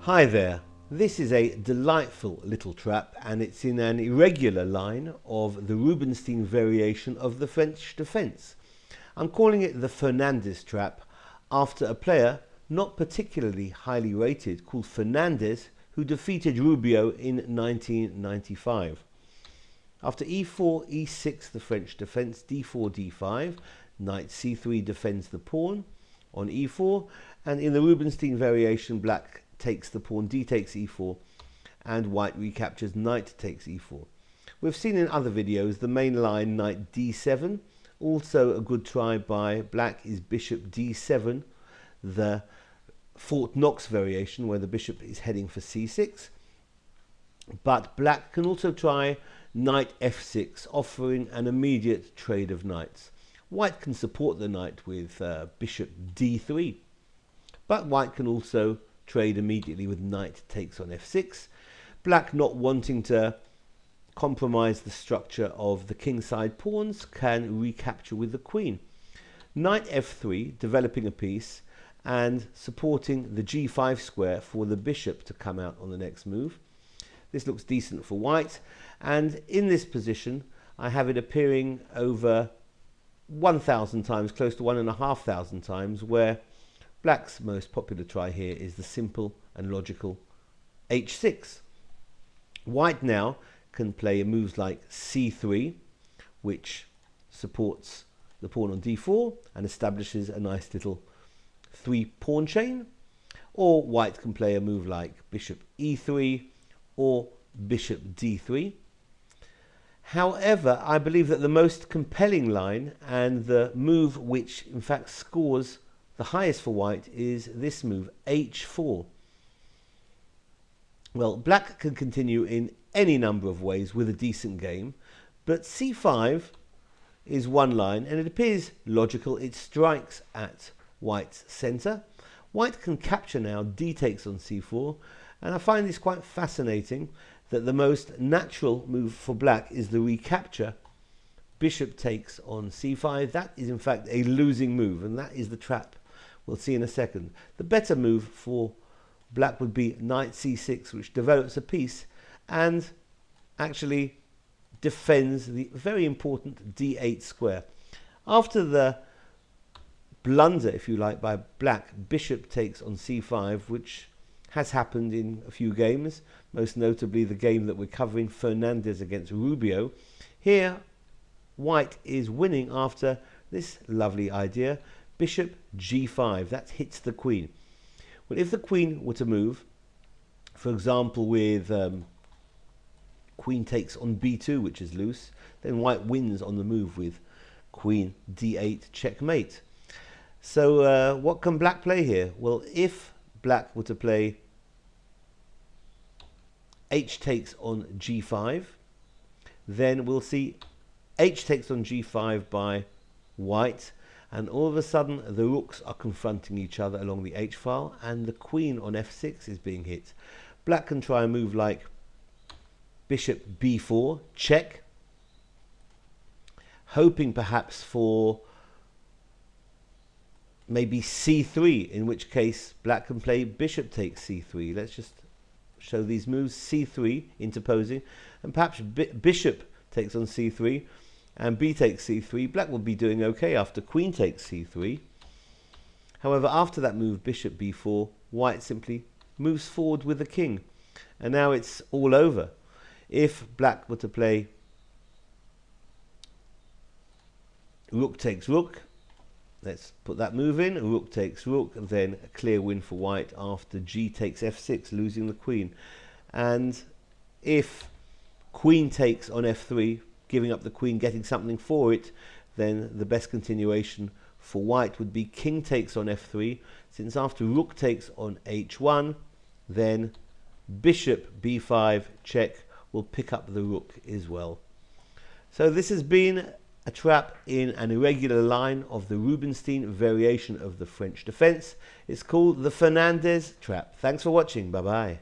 Hi there, this is a delightful little trap and it's in an irregular line of the Rubinstein variation of the French defence. I'm calling it the Fernandez trap after a player not particularly highly rated called Fernandez, who defeated Rubio in 1995. After e4, e6 the French defence, d4, d5, knight c3 defends the pawn on e4, and in the Rubinstein variation black takes the pawn, d takes e4, and white recaptures knight takes e4. We've seen in other videos the main line knight d7. Also a good try by black is bishop d7, the Fort Knox variation where the bishop is heading for c6. But black can also try knight f6, offering an immediate trade of knights. White can support the knight with bishop d3, but white can also trade immediately with knight takes on f6. Black, not wanting to compromise the structure of the kingside pawns, can recapture with the queen. Knight f3, developing a piece and supporting the g5 square for the bishop to come out on the next move. This looks decent for white, and in this position I have it appearing over 1,000 times, close to 1,500 times, where black's most popular try here is the simple and logical h6. White now can play moves like c3, which supports the pawn on d4 and establishes a nice little three-pawn chain, or white can play a move like bishop e3 or bishop d3. However, I believe that the most compelling line and the move which in fact scores the highest for white is this move, h4. Well, black can continue in any number of ways with a decent game, but c5 is one line and it appears logical. It strikes at white's center. White can capture now, d takes on c4, and I find this quite fascinating that the most natural move for black is the recapture, bishop takes on c5. That is in fact a losing move, and that is the trap we'll see in a second. The better move for black would be knight c6, which develops a piece and actually defends the very important d8 square. After the blunder, if you like, by black, bishop takes on c5, which has happened in a few games, most notably the game that we're covering, Fernandez against Rubio. Here white is winning after this lovely idea, bishop g5. That hits the queen. Well, if the queen were to move, for example with queen takes on b2, which is loose, then white wins on the move with queen d8 checkmate. So what can black play here? Well, if black were to play h takes on g5, then we'll see h takes on g5 by white, and all of a sudden the rooks are confronting each other along the h file and the queen on f6 is being hit. Black can try a move like bishop b4, check, hoping perhaps for maybe c3, in which case black can play bishop takes c3. Let's just show these moves, c3 interposing, and perhaps bishop takes on c3 and b takes c3. Black will be doing okay after queen takes c3. However, after that move, bishop b4, white simply moves forward with the king, and now it's all over. If black were to play rook takes rook, let's put that move in, rook takes rook, then a clear win for white after g takes f6, losing the queen. And if queen takes on f3, giving up the queen, getting something for it, then the best continuation for white would be king takes on f3, since after rook takes on h1, then bishop b5 check will pick up the rook as well. So this has been a trap in an irregular line of the Rubinstein variation of the French defense. It's called the Fernandez trap. Thanks for watching. Bye bye.